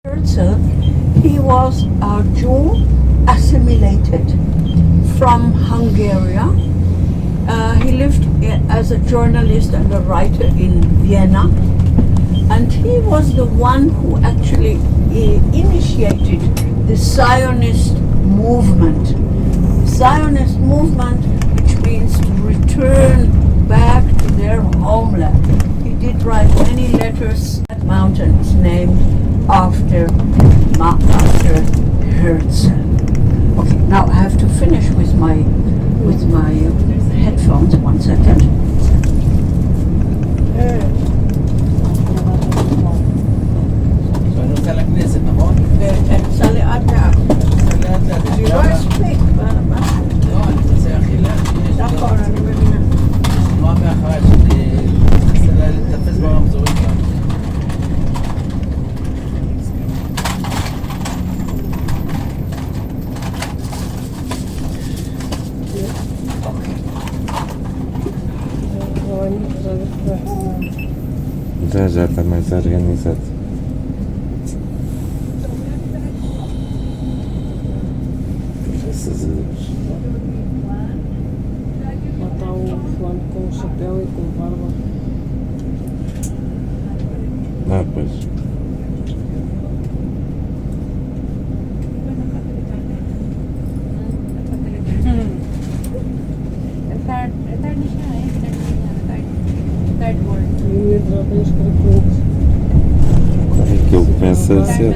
Herzl, he was a Jew assimilated from Hungary. He lived as a journalist and a writer in Vienna, and he was the one who actually initiated the Zionist movement. Zionist movement, which means to return back to their homeland. He did write many letters. That mountain is named after Herzl. Okay, now I have to finish with my headphones. 1 second. Já está mais organizado. Graças a Deus. Lá está o fulano com o chapéu e com barba. Pois. Qual é que ele pensa ser?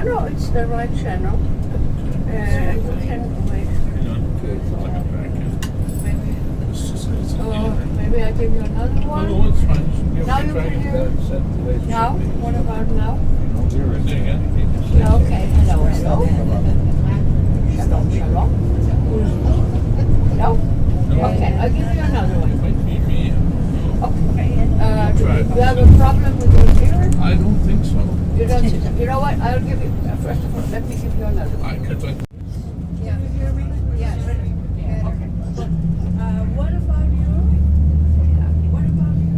No, it's the right channel. You can wait. Maybe I give you another one. No, it's fine. Now you can hear. Now? What about now? Okay. Hello, hello. Shalom, shalom. No? Okay, I'll give you another one. Okay. You have a problem with your ear? I don't think so. You don't see that. You know what? I'll give you, first of all, let me give you another one. Yeah. You hear me? Yes. Okay. What about you? What about you?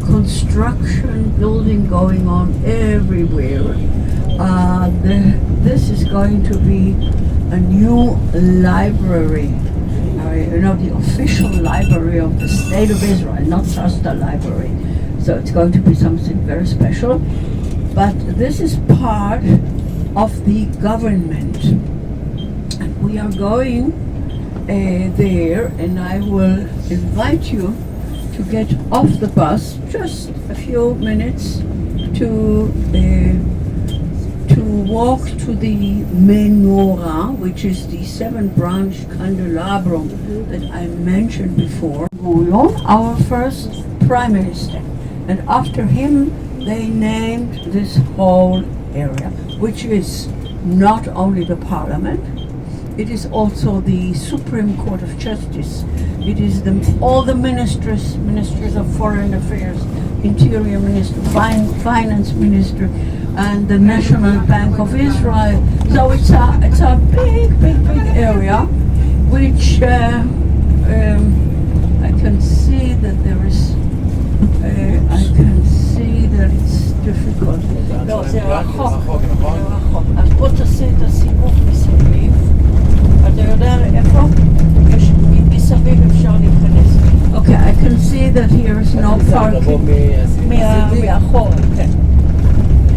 Construction, building going on everywhere. This is going to be a new library. The official library of the State of Israel, not just a library. So it's going to be something very special. But this is part of the government. And we are going there, and I will invite you to get off the bus just a few minutes to walk to the menorah, which is the 7-branch candelabrum that I mentioned before. Our first prime minister, and after him they named this whole area, which is not only the parliament, it is also the Supreme Court of Justice. It is all the ministers of foreign affairs, interior minister, finance minister, and the National Bank of Israel. So it's a big area, which I can see that there is. I can see that it's difficult. לא, זה רחוק. אז בוא תעשה את הסיבוב מסביב. אתה יודע איפה? יש מסביב אפשר להיכנס. Okay, I can see that here is no parking. מאחור, כן.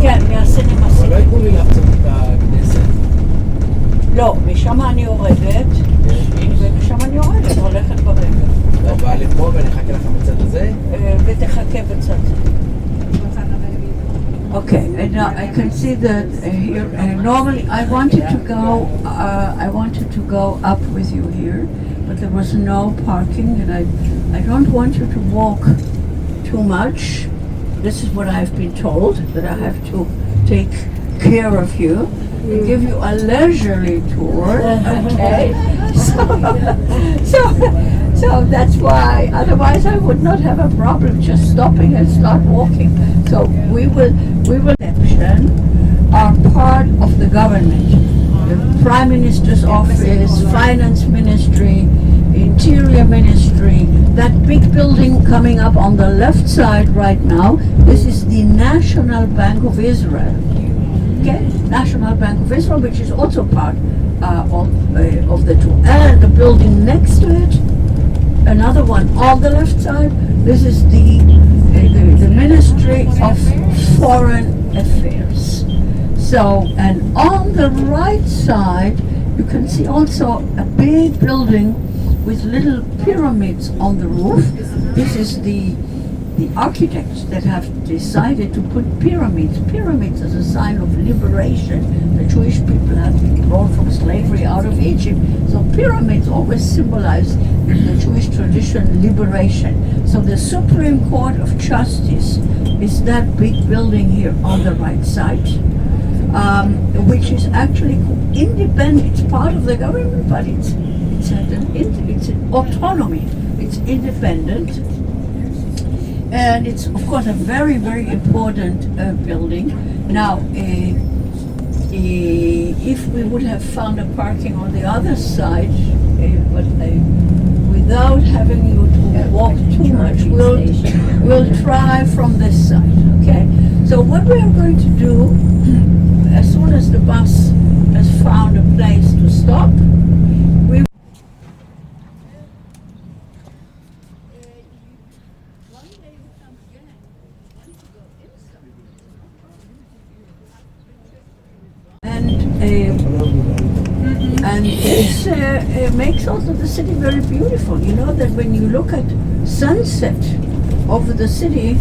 כן, מהסינמה. אבל לא יקרו לי לחצות את הכנסת. לא, משם אני יורדת, ומשם אני יורדת, הולכת ברגל. לא, באה לפה ואני אחכה לכם בצד הזה? ותחכה בצד זה. Okay, and now I can see that here. Normally, I wanted to go up with you here, but there was no parking, and I don't want you to walk too much. This is what I've been told, that I have to take care of you and give you a leisurely tour. Okay, so that's why. Otherwise, I would not have a problem just stopping and start walking. So we will election are part of the government. The Prime Minister's office, Finance Ministry, Interior Ministry. That big building coming up on the left side right now, this is the National Bank of Israel. Okay, National Bank of Israel, which is also part of the two. And the building next to it, another one on the left side, this is the Ministry of Foreign Affairs. So, and on the right side, you can see also a big building with little pyramids on the roof. This is the architects that have decided to put pyramids as a sign of liberation. The Jewish people have been brought from slavery out of Egypt. So pyramids always symbolize in the Jewish tradition liberation. So the Supreme Court of Justice is that big building here on the right side, which is actually independent. It's part of the government, but it's an autonomy. It's independent. And it's, of course, a very important building. Now, if we would have found a parking on the other side, but without having you to walk too much, we'll try from this side, okay? So what we are going to do, as soon as the bus has found a place to stop, and this makes also the city very beautiful. You know that when you look at sunset over the city,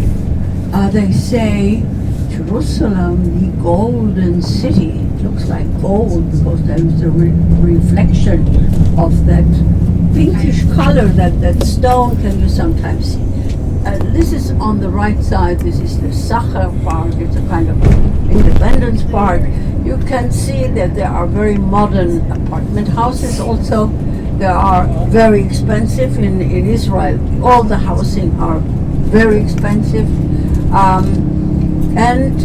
they say Jerusalem, the golden city. It looks like gold because there is a reflection of that pinkish color that stone can you sometimes see. This is on the right side. This is the Sacher Park. It's a kind of Independence Park. You can see that there are very modern apartment houses also. They are very expensive in Israel. All the housing are very expensive. And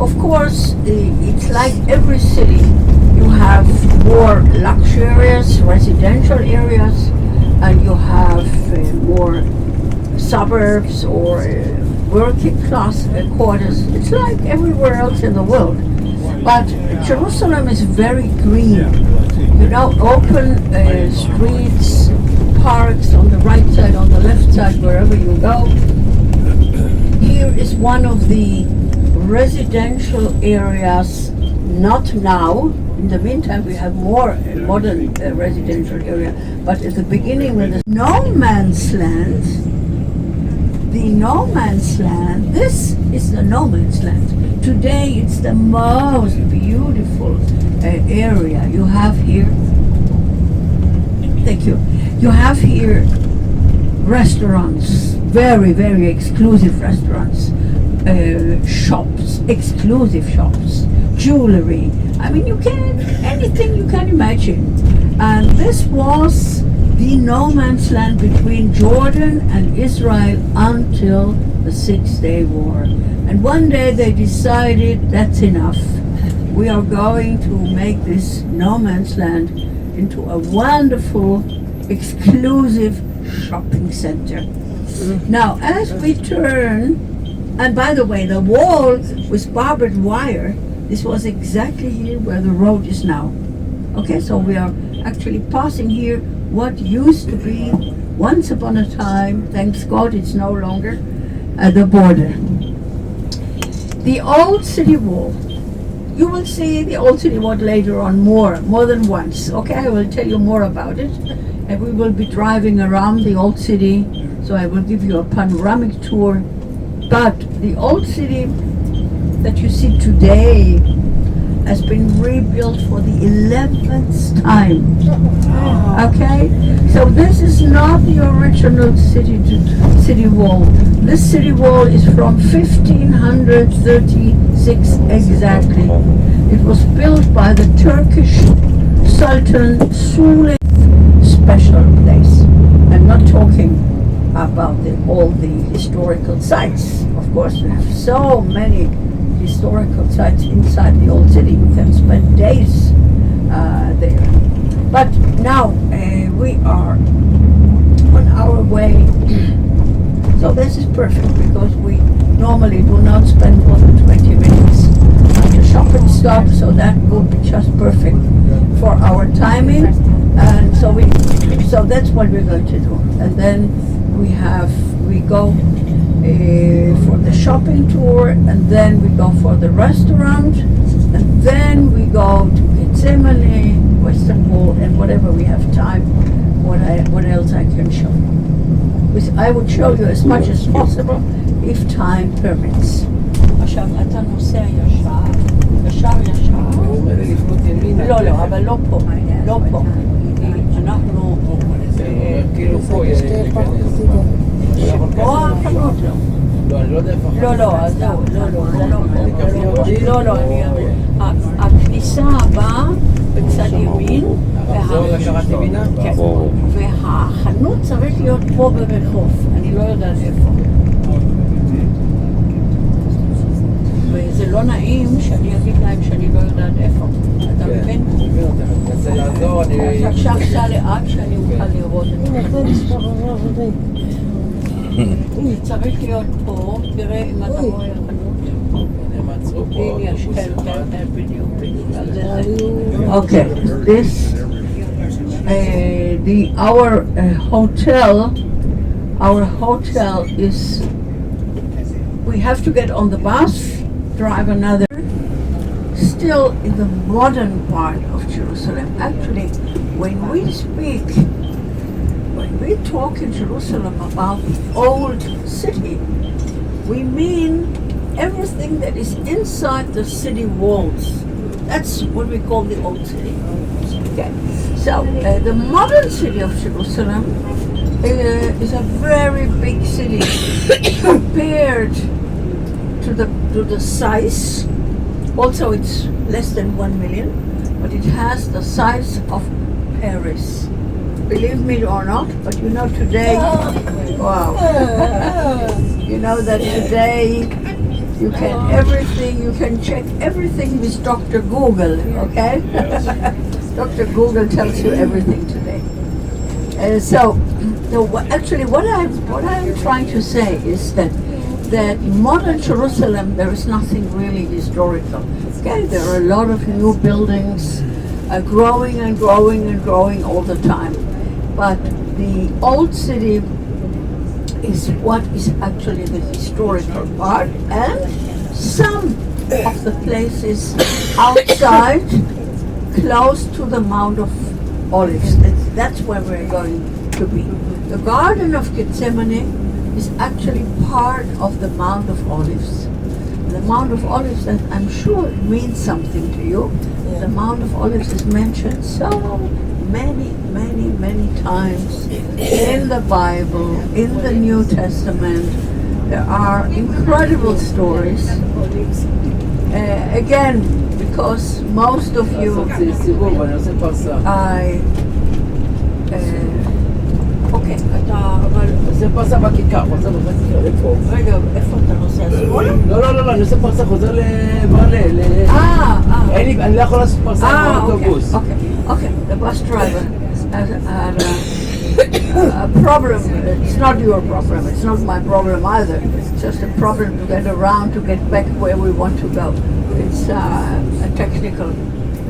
of course, it's like every city. You have more luxurious residential areas, and you have more suburbs or working class quarters. It's like everywhere else in the world. But Jerusalem is very green. You know, open streets, parks on the right side, on the left side, wherever you go. Here is one of the residential areas, not now. In the meantime, we have more modern residential area. But at the beginning, when there's no man's land, this is the no man's land. Today, it's the most beautiful area. You have here, thank you, you have here restaurants, very exclusive restaurants, shops, exclusive shops, jewelry. I mean, anything you can imagine. And this was the no man's land between Jordan and Israel until the 6-Day War. And one day they decided that's enough. We are going to make this no man's land into a wonderful, exclusive shopping center. Now, as we turn, and by the way, the wall was barbed wire. This was exactly here where the road is now. Okay, so we are actually passing here what used to be once upon a time, thanks God it's no longer, the border. The old city wall. You will see the old city wall later on more than once. Okay, I will tell you more about it. And we will be driving around the old city, so I will give you a panoramic tour. But the old city that you see today has been rebuilt for the 11th time. Okay, so this is not the original city wall. This city wall is from 1536 exactly. It was built by the Turkish Sultan Suleiman. Special place. I'm not talking about all the historical sites. Of course, we have so many historical sites inside the old city. You can spend days there. But now we are on our way. So this is perfect because we normally do not spend more than 20 minutes at the shopping stop. So that will be just perfect for our timing. And so that's what we're going to do. And then we go for the shopping tour, and then we go for the restaurant, and then we go to Gethsemane, Western Wall, and whatever we have time, what else I can show you. I would show you as much as possible if time permits. עכשיו אתה נוסע ישר. לא, אבל לא פה. אנחנו כאילו פה יש להיכנס. פה החנות לא. אני לא יודע איפה. אז זהו, לא, הכניסה הבאה בצד ימין, והחנות צריך להיות פה ברחוב, אני לא יודעת איפה. וזה לא נעים שאני אגיד להם שאני לא יודעת איפה. אתה מבין? אני מנסה לעזור, עכשיו סע לאט שאני אוכל לראות את זה. צריך להיות פה, תראה אם אתה רואה החנות. הם עצרו פה. כן, בדיוק. Okay, this, our hotel is, we have to get on the bus, drive another, still in the modern part of Jerusalem. Actually, when we talk in Jerusalem about the old city, we mean everything that is inside the city walls. That's what we call the old city. Okay. So the modern city of Jerusalem is a very big city compared to the size. Also, it's less than 1 million, but it has the size of Paris. Believe me or not, but you know today, wow, you know that today you can check everything with Dr. Google, okay? Dr. Google tells you everything today. Actually what I'm trying to say is that modern Jerusalem, there is nothing really historical. Okay, there are a lot of new buildings growing and growing and growing all the time. But the old city is what is actually the historical part, and some of the places outside, close to the Mount of Olives. That's where we're going to be. The Garden of Gethsemane is actually part of the Mount of Olives. The Mount of Olives, and I'm sure it means something to you. The Mount of Olives is mentioned so many times in the Bible, in the New Testament. There are incredible stories. Again, because most of you, אוקיי, אבל עושה פרסה בכיכר, פרסה בכיכר, לפה. רגע, איפה אתה נוסע? שמאלה? לא, אני עושה פרסה, חוזר אני לא יכול לעשות פרסה באוטובוס. Okay. The bus driver had a problem. It's not your problem. It's not my problem either. It's just a problem to get around, to get back where we want to go. It's a technical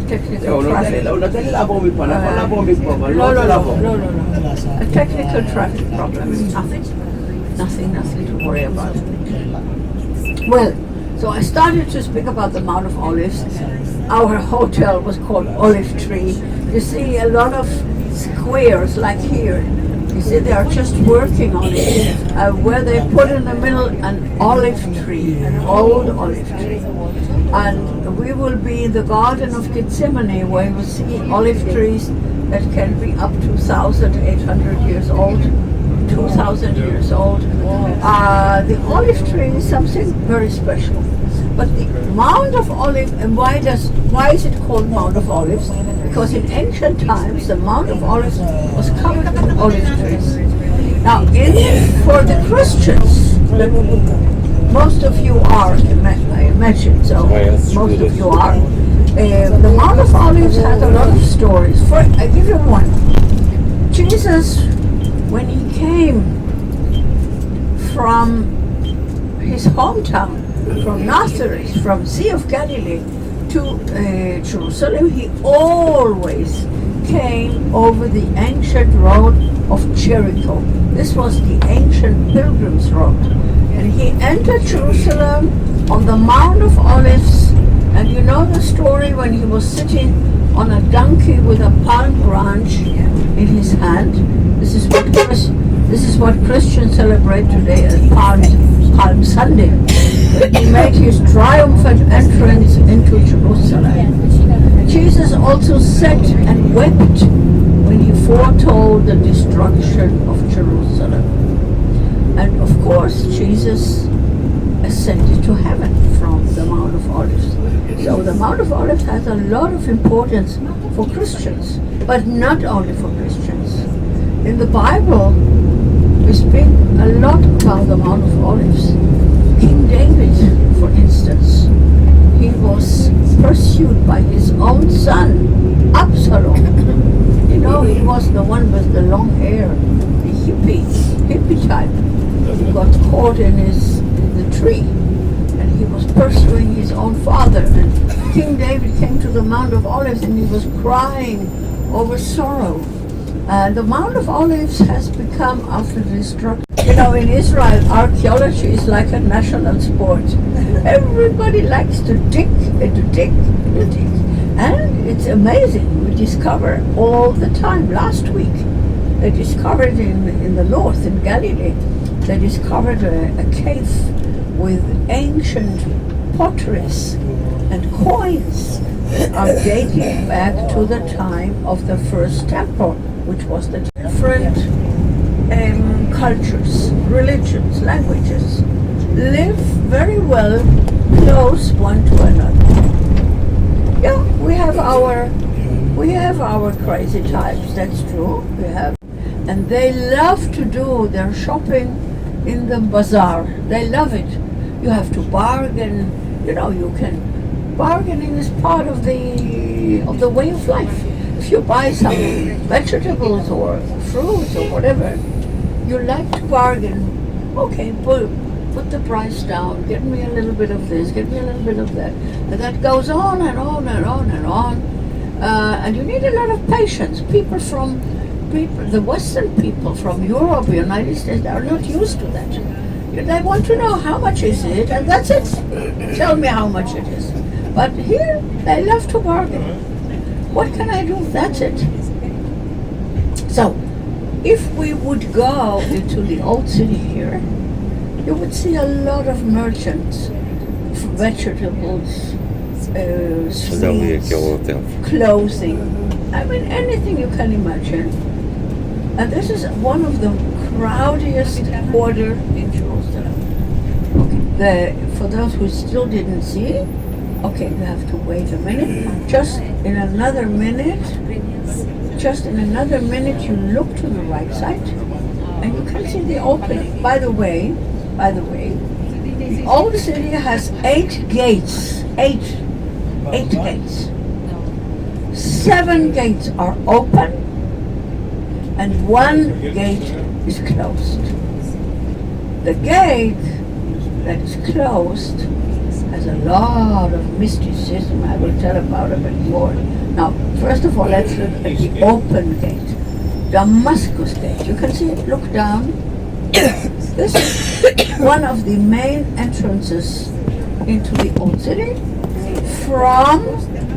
traffic. הוא נותן לי לעבור מפה, אני יכול לעבור מפה, אבל לא רוצה לעבור. No. A technical traffic problem. It's nothing to worry about. Well, so I started to speak about the Mount of Olives. Our hotel was called Olive Tree. You see a lot of squares like here. You see they are just working on it, where they put in the middle an olive tree, an old olive tree. And we will be in the Garden of Gethsemane, where you will see olive trees that can be up to 1,800 years old, 2,000 years old. The olive tree is something very special. But the Mount of Olives, and why is it called Mount of Olives? Because in ancient times, the Mount of Olives was covered with olive trees. Now, for the Christians, most of you are, I imagine, so most of you are. The Mount of Olives has a lot of stories. I give you one. Jesus, when he came from his hometown, from Nazareth, from Sea of Galilee to Jerusalem, he always came over the ancient road of Jericho. This was the ancient pilgrim's road. And he entered Jerusalem on the Mount of Olives. And you know the story when he was sitting on a donkey with a palm branch in his hand. This is what Christians celebrate today as Palm Sunday. He made his triumphant entrance into Jerusalem. Jesus also sat and wept when he foretold the destruction of Jerusalem. And of course, Jesus ascended to heaven from the Mount of Olives. So the Mount of Olives has a lot of importance for Christians, but not only for Christians. In the Bible, we speak a lot about the Mount of Olives. King David, for instance, he was pursued by his own son, Absalom. You know, he was the one with the long hair, the hippie type. He got caught in the tree, and he was pursuing his own father. And King David came to the Mount of Olives, and he was crying over sorrow. The Mount of Olives has become, after the destruction, you know, in Israel, archaeology is like a national sport. Everybody likes to dig. And it's amazing. We discover all the time. Last week, they discovered in the north, in Galilee, they discovered a cave with ancient potteries and coins that are dating back to the time of the first temple, which was the different cultures, religions, languages live very well close one to another. Yeah, we have our crazy types, that's true. And they love to do their shopping in the bazaar. They love it. You have to bargain. You know, bargaining is part of the way of life. If you buy some vegetables or fruits or whatever, you like to bargain. Okay, put the price down. Get me a little bit of this. Get me a little bit of that. And that goes on and on and on and on. And you need a lot of patience. The Western people from Europe, United States, are not used to that. They want to know how much is it, and that's it. Tell me how much it is. But here, they love to bargain. What can I do? That's it. So, if we would go into the old city here, you would see a lot of merchants, vegetables, sweets, clothing. I mean, anything you can imagine. And this is one of the crowdiest quarter in Jerusalem. Okay. For those who still didn't see, okay, you have to wait a minute. Just in another minute, you look to the right side. And you can see the opening. By the way, the old city has 8 gates. 8 gates. 7 gates are open and 1 gate is closed. The gate that is closed has a lot of mysticism. I will tell about a bit more. Now, first of all, let's look at the open gate. Damascus Gate. You can see it, look down. This is one of the main entrances into the old city from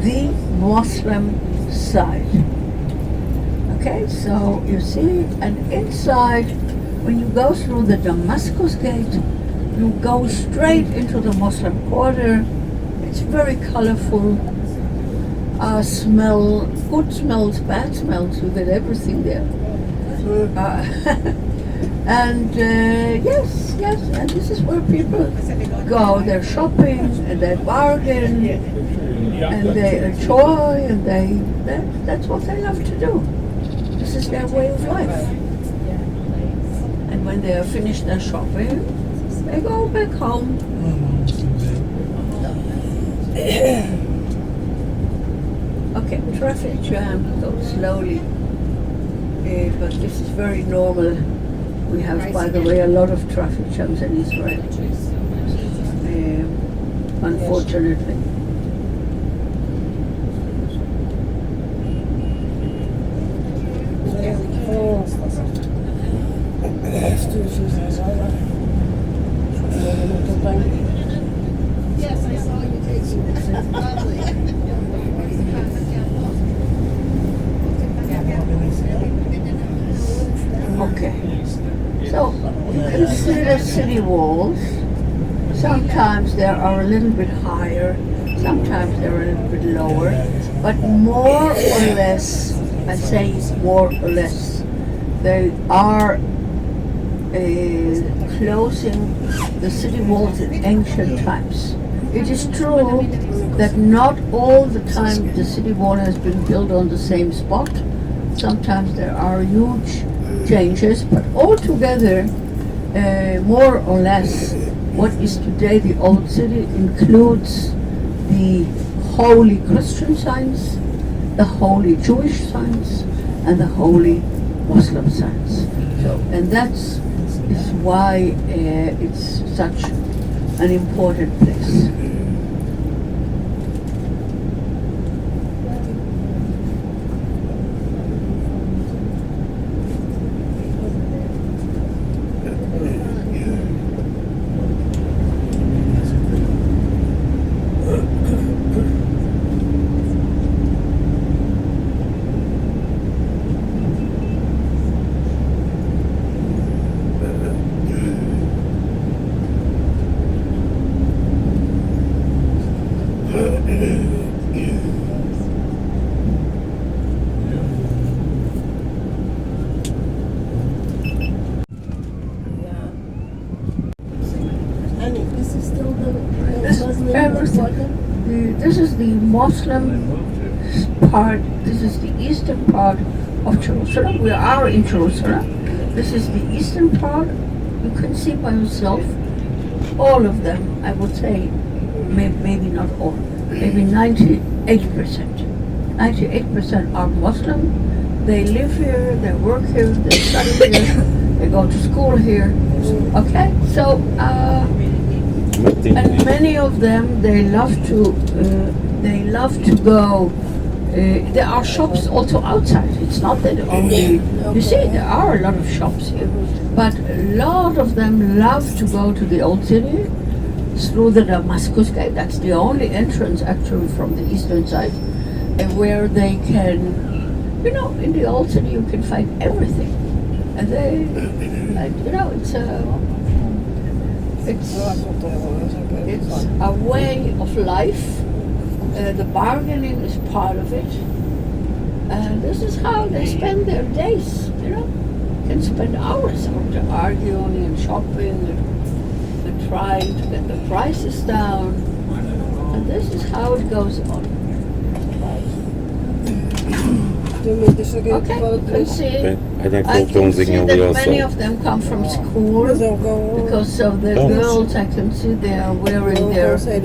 the Muslim side. Okay, so you see, and inside, when you go through the Damascus Gate, you go straight into the Muslim quarter. It's very colorful. Smell, good smells, bad smells, you get everything there. And yes, and this is where people go. They're shopping and they bargain and they enjoy and that's what they love to do. This is their way of life. And when they have finished their shopping, they go back home. Okay, traffic jam goes slowly, but this is very normal. We have, by the way, a lot of traffic jams in Israel, unfortunately. Yes, I saw you taking lovely. Okay, so you can see the city walls. Sometimes they are a little bit higher, sometimes they're a little bit lower, but more or less, I say more or less, they are closing the city walls in ancient times. It is true that not all the time the city wall has been built on the same spot. Sometimes there are huge changes, but altogether, more or less, what is today the old city includes the holy Christian signs, the holy Jewish signs, and the holy Muslim signs. So, and that's is why it's such an important place. This is the Muslim part, this is the eastern part of Jerusalem. We are in Jerusalem. This is the eastern part. You can see by yourself, all of them, I would say, maybe not all, maybe 98%. 98% are Muslim. They live here, they work here, they study here, they go to school here. Okay, so and many of them they love to go. There are shops also outside. It's not that only you see there are a lot of shops here, but a lot of them love to go to the old city through the Damascus Gate. That's the only entrance actually from the eastern side, and where they can, in the old city you can find everything, and they, it's a way of life. The bargaining is part of it, and this is how they spend their days. Can spend hours out there arguing and shopping and trying to get the prices down, and this is how it goes on. Okay, you can see. Olha I aquele can see pãozinho ali ao that many sol. of them come from school because of the Bom. girls. I can see they are wearing their school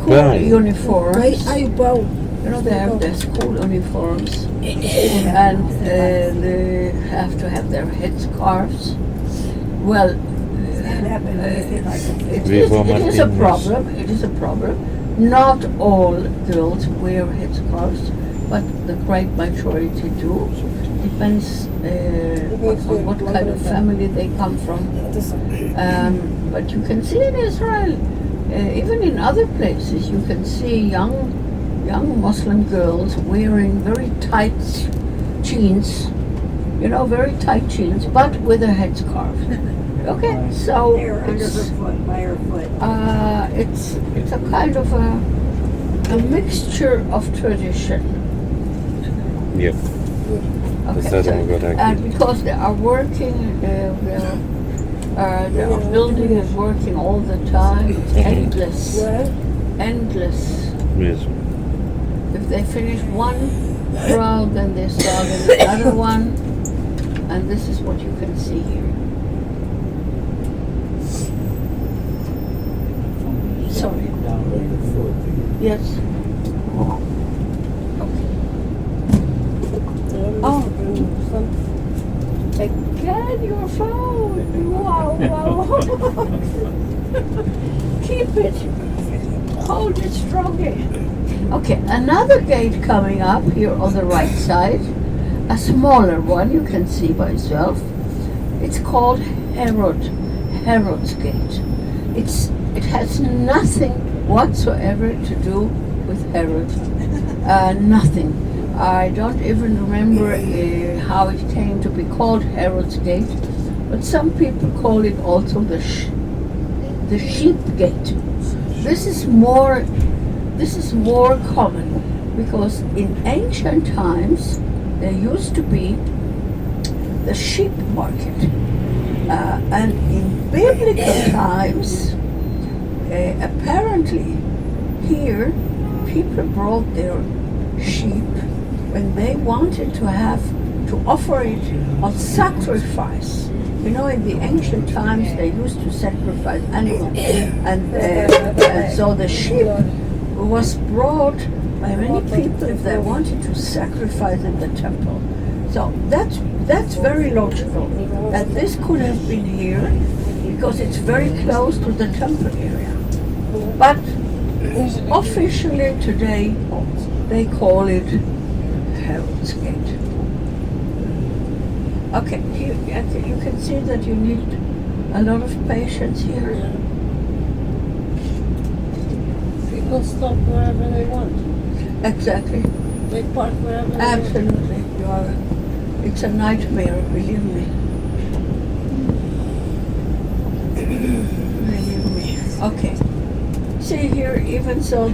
Bem. uniforms. Ai, o pão. You know, they have their school uniforms, and they have to have their headscarves. Well, it is a problem. It is a problem. Not all girls wear headscarves, but the great majority do. Depends on what kind of family they come from. But you can see in Israel, even in other places, you can see young Muslim girls wearing very tight jeans, you know, very tight jeans, but with a headscarf. Okay, so it's a kind of a mixture of tradition. Yep. Okay, Decidem agora and aqui. because they are working, they are building and working all the time. It's endless. Mesmo. If they finish one round, then they start another one, and this is what you can see here. Sorry. Yes. Okay. Oh. Again, your phone. Wow. Keep it. Hold it strongly. Okay, another gate coming up here on the right side. A smaller one you can see by yourself. It's called Herod's Gate. It has nothing whatsoever to do with Herod. Nothing. I don't even remember how it came to be called Herod's Gate, but some people call it also the Sheep Gate. This is more common because in ancient times there used to be the sheep market, and in biblical times, apparently here people brought their sheep when they wanted to offer it on sacrifice. You know, in the ancient times they used to sacrifice animals, and so the sheep was brought by many people if they wanted to sacrifice in the temple. So that's very logical that this could have been here because it's very close to the temple area. But officially today they call it Herod's Gate. Okay, you can see that you need a lot of patience here. People stop wherever they want. Exactly. They park wherever they want. Absolutely. It's a nightmare, believe me. Believe me. Okay. See here, even so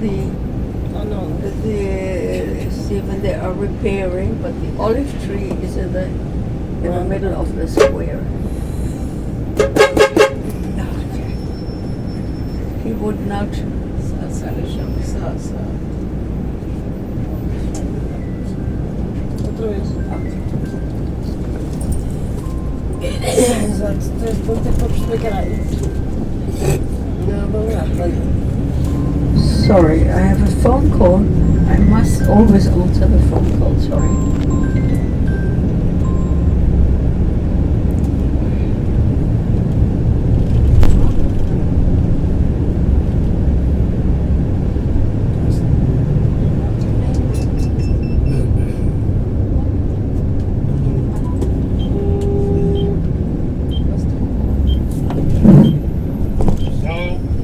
even they are repairing, but the olive tree is in the middle of the square. Okay. He would not. Otra vez. Exato, tens bom tempo para perceber caralho. Não, vamos lá, vai. Sorry, I have a phone call. I must always answer the phone call, sorry.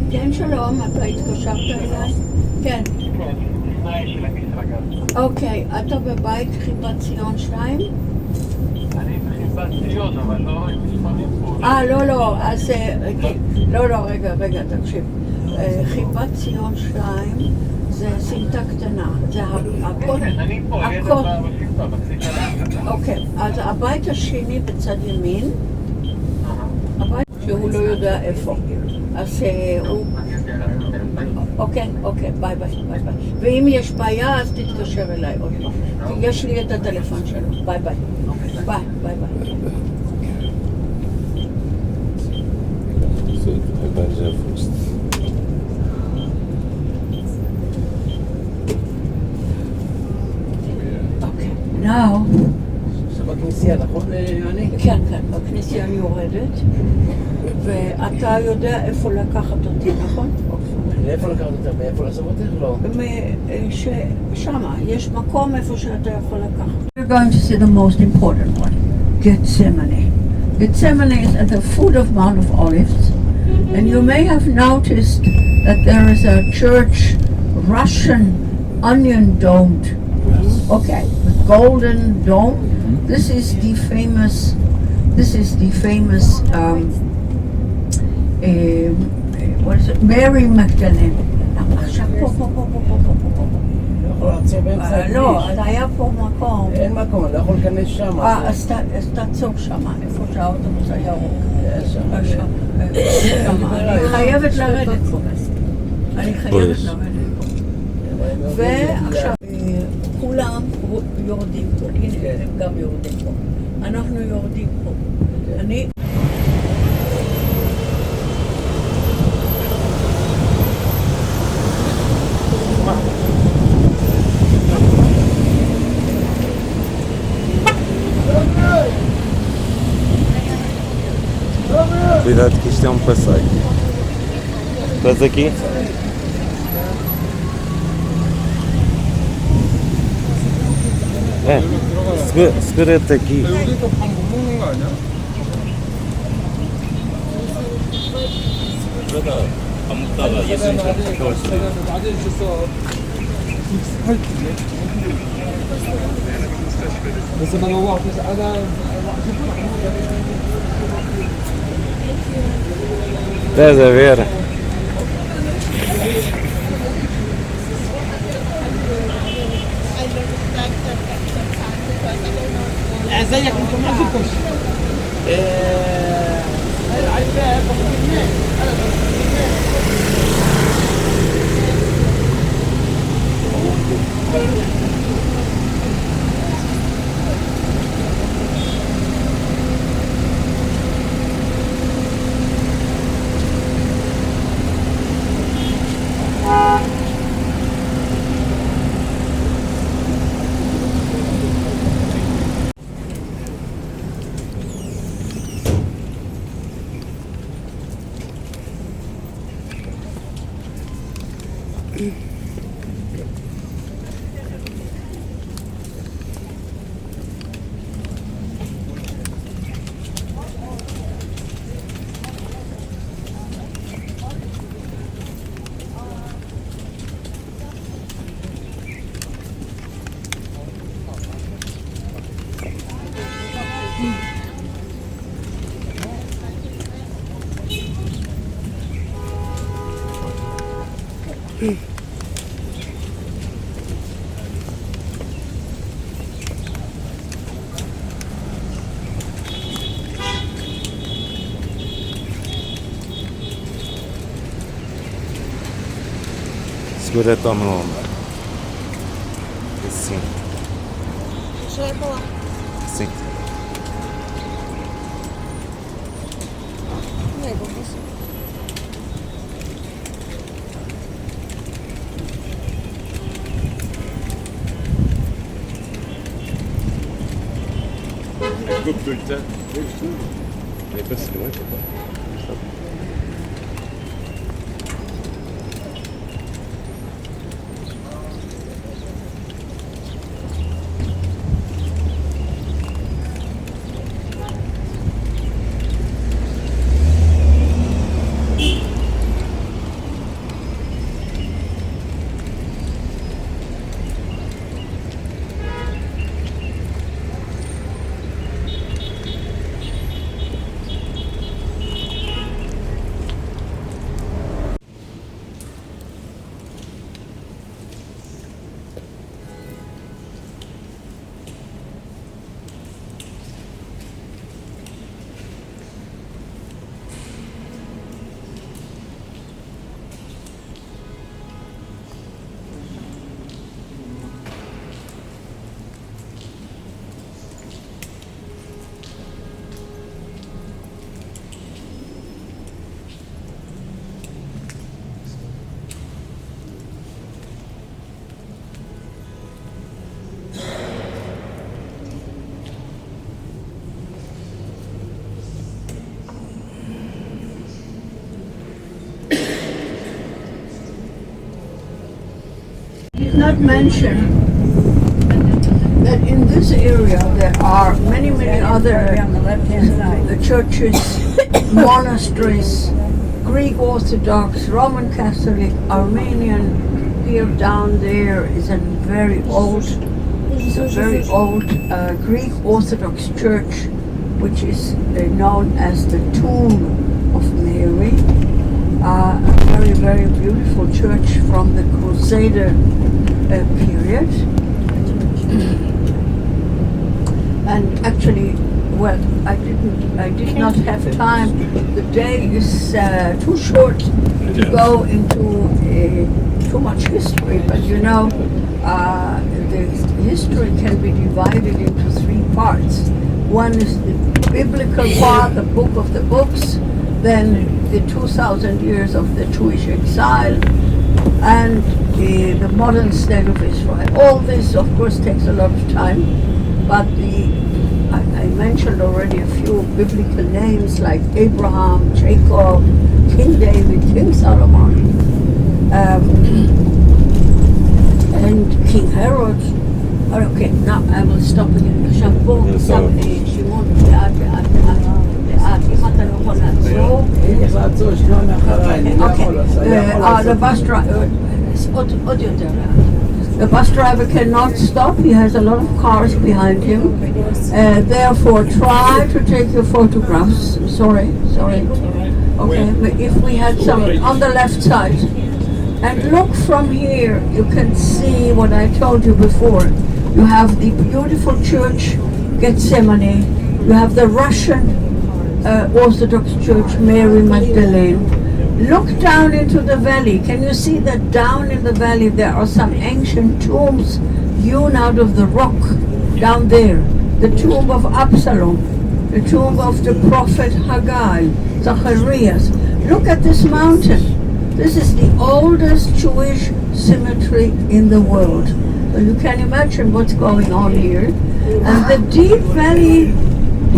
כן, שלום, אתה התקשרת אליי? כן. אוקיי, אתה בבית חיבת ציון 2? אני בחיבת ציון, אבל לא רואים מספרים פה. לא, אז... רגע, תקשיב. חיבת ציון 2 זה סמטה קטנה. זה הכל... אני פה, ילד בחיבה, מחזיק עליו. אוקיי, אז הבית השני בצד ימין. הבית... שהוא לא יודע איפה. אז הוא... אוקיי, ביי. ואם יש בעיה, אז תתקשר אליי עוד פעם. כי יש לי את הטלפון שלו. ביי. Będzie fust. אוקיי, now... בכנסייה, נכון, אני? כן, בכנסייה אני יורדת, ואתה יודע איפה לקחת אותי, נכון? לאיפה לקחת אותך? מאיפה לעשות אותך? לא. שמה, יש מקום איפה שאתה יכול לקחת. We're going to see the most important one, Gethsemane. Gethsemane is at the foot of Mount of Olives, and you may have noticed that there is a church, Russian onion-domed, okay, with golden dome. This is the famous what is it? Mary Magdalene. עכשיו פה. לא יכול לעצור באמצע הכביש. לא, היה פה מקום. אין מקום, אני לא יכול להיכנס שם. אז תעצור שם, איפה שהאוטובוס הירוק. שם. אני חייבת לרדת פה. ועכשיו כולם יורדים פה. הנה, הם גם יורדים פה. אנחנו יורדים פה. אני... Cuidado que isto é um passeio. Estás aqui? É, segura-te aqui. 여기도 방금 먹는 거 아니야? 그러다 밥 먹다가 예수님 잡혀올 수도 있고. 낮에 있었어. 스파이크네. 그래서 나 너무 앞에서 Estás a ver? زيك انت ما تخش Segura-te ao meu ombro. Assim. Assim. É para segurar, not mention that in this area there are many other churches, monasteries, Greek Orthodox, Roman Catholic, Armenian. Here down there is a very old Greek Orthodox church, which is known as the Tomb of Mary. A very beautiful church from the Crusader period. And actually, well, I did not have time. The day is too short to go into too much history, but you know, the history can be divided into three parts. One is the biblical part, the book of the books, then the 2,000 years of the Jewish exile, and the modern state of Israel. All this, of course, takes a lot of time, but I mentioned already a few biblical names like Abraham, Jacob, King David, King Solomon, and King Herod. Okay, now I will stop again. איך לעצור, שנייה מאחריי, אני לא יכול לעשות. The bus driver cannot stop. He has a lot of cars behind him. Therefore, try to take your photographs. Sorry. Okay, but if we had some on the left side. And look from here, you can see what I told you before. You have the beautiful church, Gethsemane. You have the Russian Orthodox Church, Mary Magdalene. Look down into the valley. Can you see that down in the valley there are some ancient tombs hewn out of the rock down there? The tomb of Absalom, the tomb of the prophet Haggai, Zacharias. Look at this mountain. This is the oldest Jewish cemetery in the world. So you can imagine what's going on here. And the deep valley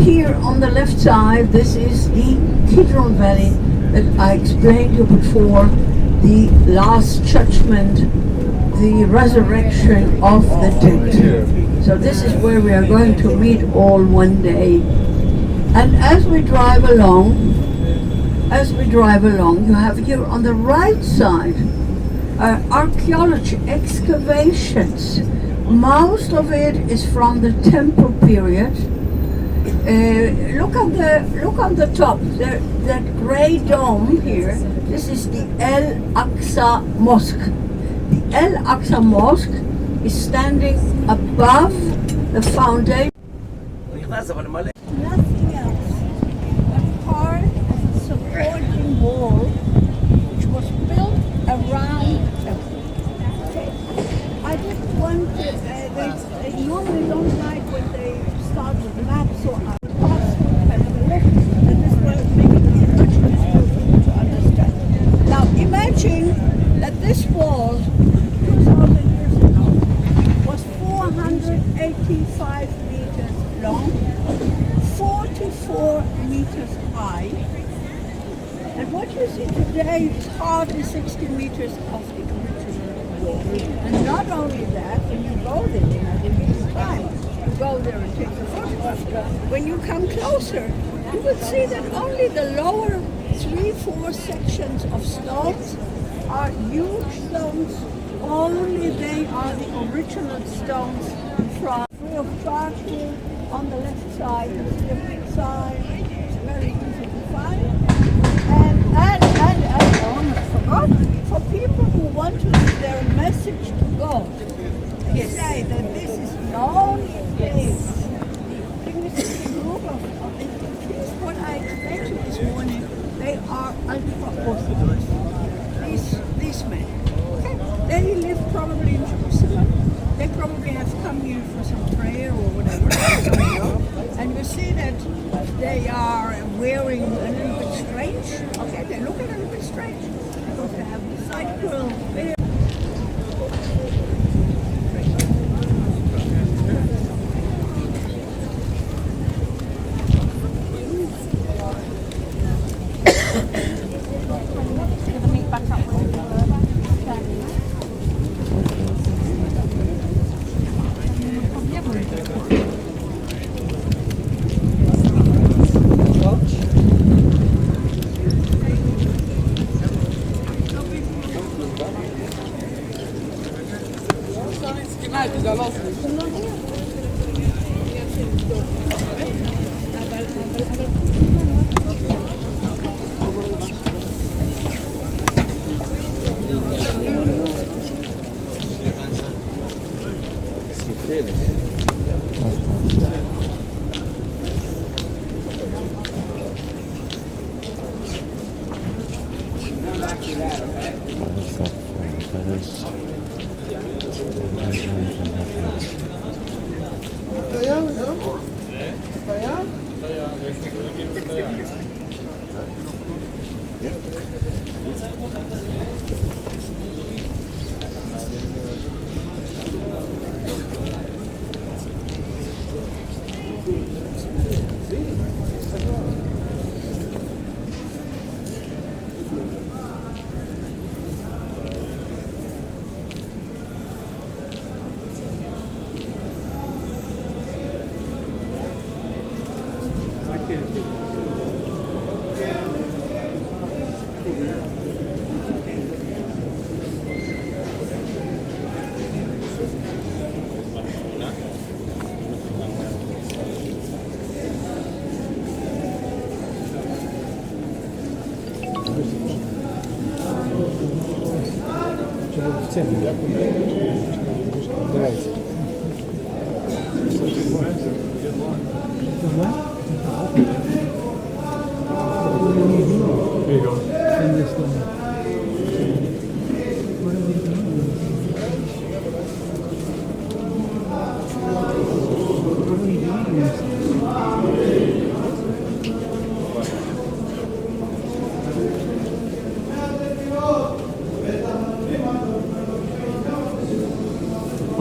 here on the left side, this is the Kidron Valley that I explained to you before, the last judgment, the resurrection of the dead. So this is where we are going to meet all one day. And as we drive along, you have here on the right side archaeology, excavations. Most of it is from the temple period. Look on the top, that gray dome here. This is the Al-Aqsa Mosque. The Al-Aqsa Mosque is standing above the foundation. Nothing else but part of the supporting wall, which was built around the temple. Okay. I just want to. They normally don't like when they start with maps, so I pass kind of a list, and this will make it much easier for you to understand. Now imagine that this wall, 2,000 years ago, was 485 meters long, 44 meters high, and what you see today is hardly 60 meters of the original wall. And not only that, when you go there, you know, they give you time to go there and take the photograph. When you come closer, you will see that only the lower 3-4 sections of stones are huge stones. Only they are the original stones from free of charge here on the left side. You see the big sign. It's very easy to find. And I almost forgot, for people who want to give their message to God, they say that this is the only place. This group of this what I explained to you this morning, they are ultra-Orthodox. These men. Okay. They live probably in Jerusalem. They probably have come here for some prayer or whatever. And you see that they are wearing a little bit strange. Okay, they look a little bit strange because they have the side curl there.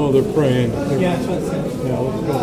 Oh, they're praying. Yeah, that's what it says. Yeah, let's go.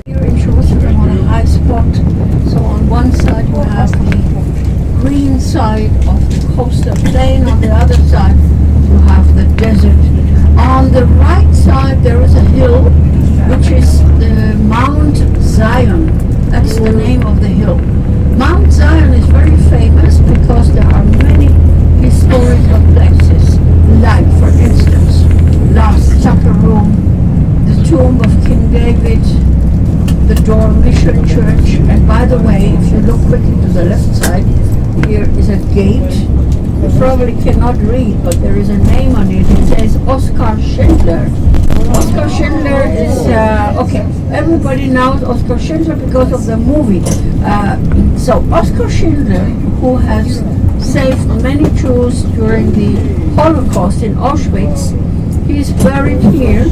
Here in Jerusalem on a high spot. So on one side you have the green side of the coastal plain, on the other side you have the desert. On the right side there is a hill which is the Mount Zion. That's the name of the hill. Mount Zion is very famous because there are many historical places, like for instance Last Supper Room, the tomb of King David, the Dormition Church, and by the way, if you look quickly to the left side, here is a gate. You probably cannot read, but there is a name on it. It says Oskar Schindler. Oskar Schindler is, okay, everybody knows Oskar Schindler because of the movie. So Oskar Schindler, who has saved many Jews during the Holocaust in Auschwitz, he is buried here.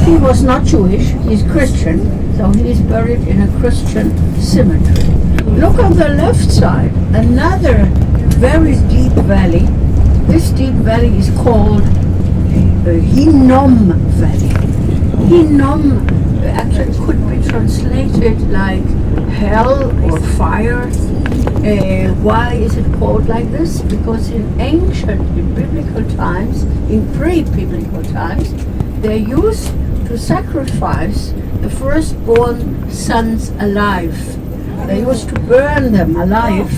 He was not Jewish, he's Christian, so he is buried in a Christian cemetery. Look on the left side, another very deep valley. This deep valley is called Hinnom Valley. Hinnom actually could be translated like hell or fire. Why is it called like this? Because in biblical times, in pre-biblical times, they used to sacrifice the firstborn sons alive. They used to burn them alive